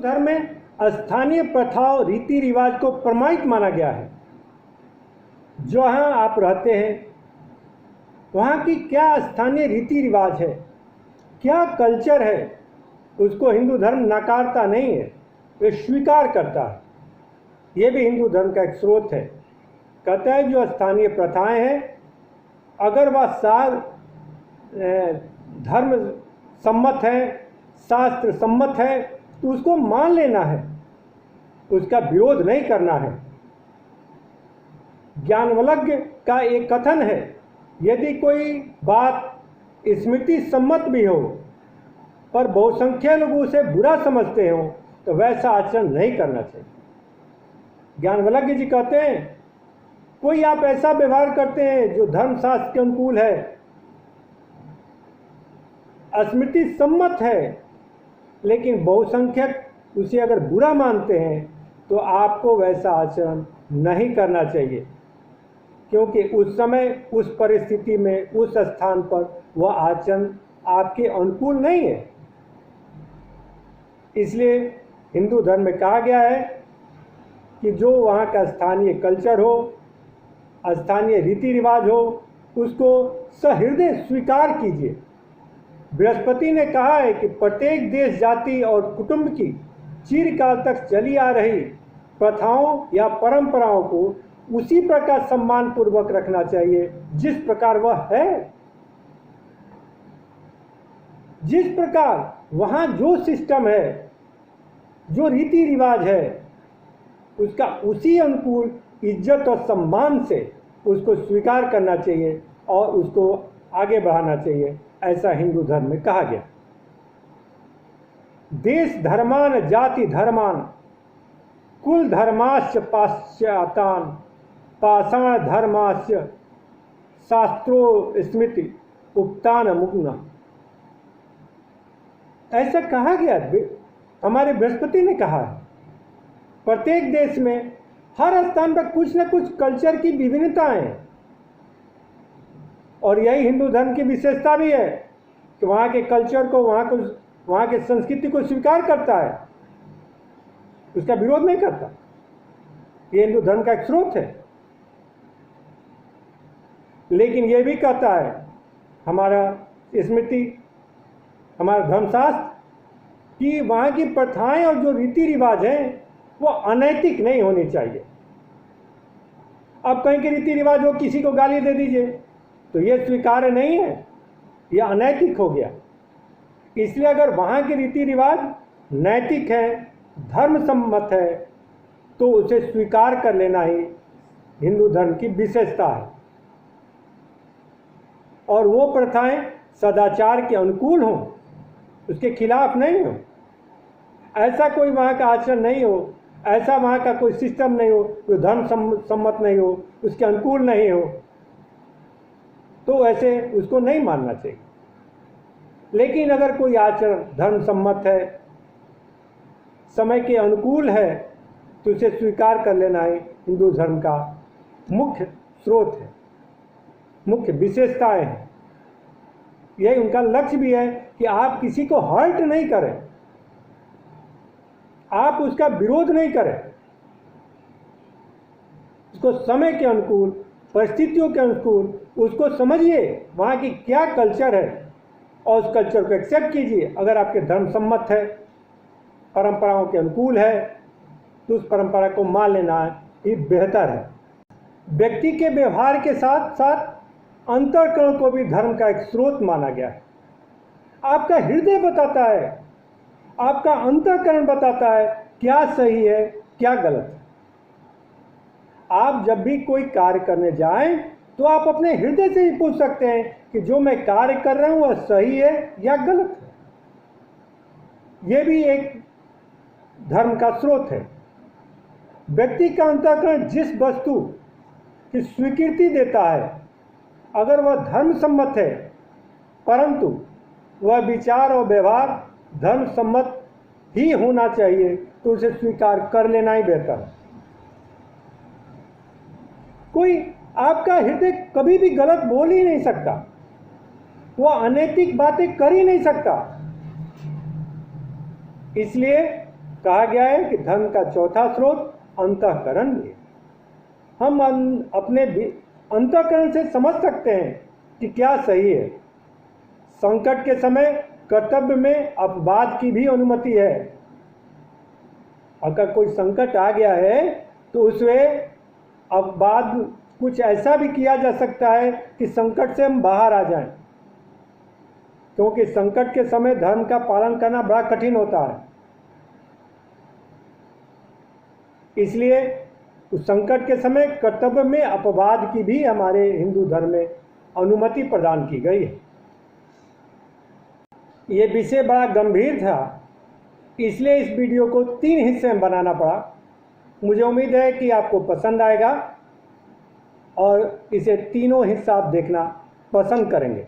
धर्म में स्थानीय प्रथाओं रीति रिवाज को प्रमाणित माना गया है। जहाँ आप रहते हैं वहाँ की क्या स्थानीय रीति रिवाज है, क्या कल्चर है, उसको हिंदू धर्म नकारता नहीं है, वे स्वीकार करता है। ये भी हिंदू धर्म का एक स्रोत है। कहता है जो स्थानीय प्रथाएं हैं अगर वह धर्म सम्मत है, शास्त्र सम्मत है, तो उसको मान लेना है, उसका विरोध नहीं करना है। ज्ञानवल्क्य का एक कथन है, यदि कोई बात स्मृति सम्मत भी हो पर बहुसंख्यक लोग उसे बुरा समझते हो तो वैसा आचरण नहीं करना चाहिए। ज्ञानवल्क्य जी कहते हैं कोई आप ऐसा व्यवहार करते हैं जो धर्मशास्त्र के अनुकूल है, स्मृति सम्मत है, लेकिन बहुसंख्यक उसे अगर बुरा मानते हैं तो आपको वैसा आचरण नहीं करना चाहिए, क्योंकि उस समय, उस परिस्थिति में, उस स्थान पर वह आचरण आपके अनुकूल नहीं है। इसलिए हिंदू धर्म में कहा गया है कि जो वहाँ का स्थानीय कल्चर हो, स्थानीय रीति रिवाज हो, उसको सहृदय स्वीकार कीजिए। बृहस्पति ने कहा है कि प्रत्येक देश, जाति और कुटुंब की चिरकाल तक चली आ रही प्रथाओं या परंपराओं को उसी प्रकार सम्मान पूर्वक रखना चाहिए जिस प्रकार वह है। जिस प्रकार वहाँ जो सिस्टम है, जो रीति रिवाज है, उसका उसी अनुकूल इज्जत और सम्मान से उसको स्वीकार करना चाहिए और उसको आगे बढ़ाना चाहिए, ऐसा हिंदू धर्म में कहा गया। देश धर्मान जाति धर्मान कुल धर्माश्च पाश्चातान पाषाण धर्माश्च शास्त्रो स्मृति उपतान मुग्न। ऐसा कहा गया, हमारे बृहस्पति ने कहा है। प्रत्येक देश में हर स्थान पर कुछ न कुछ कल्चर की विभिन्नताएं हैं और यही हिंदू धर्म की विशेषता भी है कि वहाँ के कल्चर को, वहाँ के संस्कृति को स्वीकार करता है, उसका विरोध नहीं करता। ये हिंदू धर्म का एक स्रोत है। लेकिन ये भी कहता है हमारा स्मृति, हमारा धर्मशास्त्र, कि वहाँ की प्रथाएं और जो रीति रिवाज हैं वो अनैतिक नहीं होनी चाहिए। अब कहीं के रीति रिवाज हो, किसी को गाली दे दीजिए तो ये स्वीकार्य नहीं है, ये अनैतिक हो गया। इसलिए अगर वहाँ के रीति रिवाज नैतिक है, धर्म सम्मत है, तो उसे स्वीकार कर लेना ही हिंदू धर्म की विशेषता है। और वो प्रथाएं सदाचार के अनुकूल हों, उसके खिलाफ नहीं हो। ऐसा कोई वहाँ का आचरण नहीं हो, ऐसा वहाँ का कोई सिस्टम नहीं हो जो धर्म सम्मत नहीं हो, उसके अनुकूल नहीं हो, तो ऐसे उसको नहीं मानना चाहिए। लेकिन अगर कोई आचरण धर्म सम्मत है, समय के अनुकूल है, तो उसे स्वीकार कर लेना ही हिंदू धर्म का मुख्य स्रोत है, मुख्य विशेषताएं हैं। यही उनका लक्ष्य भी है कि आप किसी को हर्ट नहीं करें, आप उसका विरोध नहीं करें, उसको समय के अनुकूल, परिस्थितियों के अनुकूल उसको समझिए वहाँ की क्या कल्चर है और उस कल्चर को एक्सेप्ट कीजिए। अगर आपके धर्म सम्मत है, परंपराओं के अनुकूल है, तो उस परंपरा को मान लेना ही बेहतर है। व्यक्ति के व्यवहार के साथ साथ अंतःकरण को भी धर्म का एक स्रोत माना गया है। आपका हृदय बताता है, आपका अंतःकरण बताता है क्या सही है, क्या गलत है। आप जब भी कोई कार्य करने जाएं तो आप अपने हृदय से ही पूछ सकते हैं कि जो मैं कार्य कर रहा हूं वह सही है या गलत है। यह भी एक धर्म का स्रोत है। व्यक्ति का अंतःकरण जिस वस्तु की स्वीकृति देता है, अगर वह धर्म सम्मत है, परंतु वह विचार और व्यवहार धर्म सम्मत ही होना चाहिए, तो उसे स्वीकार कर लेना ही बेहतर है। कोई आपका हृदय कभी भी गलत बोल ही नहीं सकता, वह अनैतिक बातें कर ही नहीं सकता। इसलिए कहा गया है कि धर्म का चौथा स्रोत अंतःकरण भी है। हम अपने अंतःकरण से समझ सकते हैं कि क्या सही है। संकट के समय कर्तव्य में अपवाद की भी अनुमति है। अगर कोई संकट आ गया है तो उसमें अपवाद कुछ ऐसा भी किया जा सकता है कि संकट से हम बाहर आ जाएं, क्योंकि संकट के समय धर्म का पालन करना बड़ा कठिन होता है। इसलिए उस संकट के समय कर्तव्य में अपवाद की भी हमारे हिंदू धर्म में अनुमति प्रदान की गई है। ये विषय बड़ा गंभीर था, इसलिए इस वीडियो को 3 हिस्से में बनाना पड़ा। मुझे उम्मीद है कि आपको पसंद आएगा और इसे तीनों हिस्सा आप देखना पसंद करेंगे।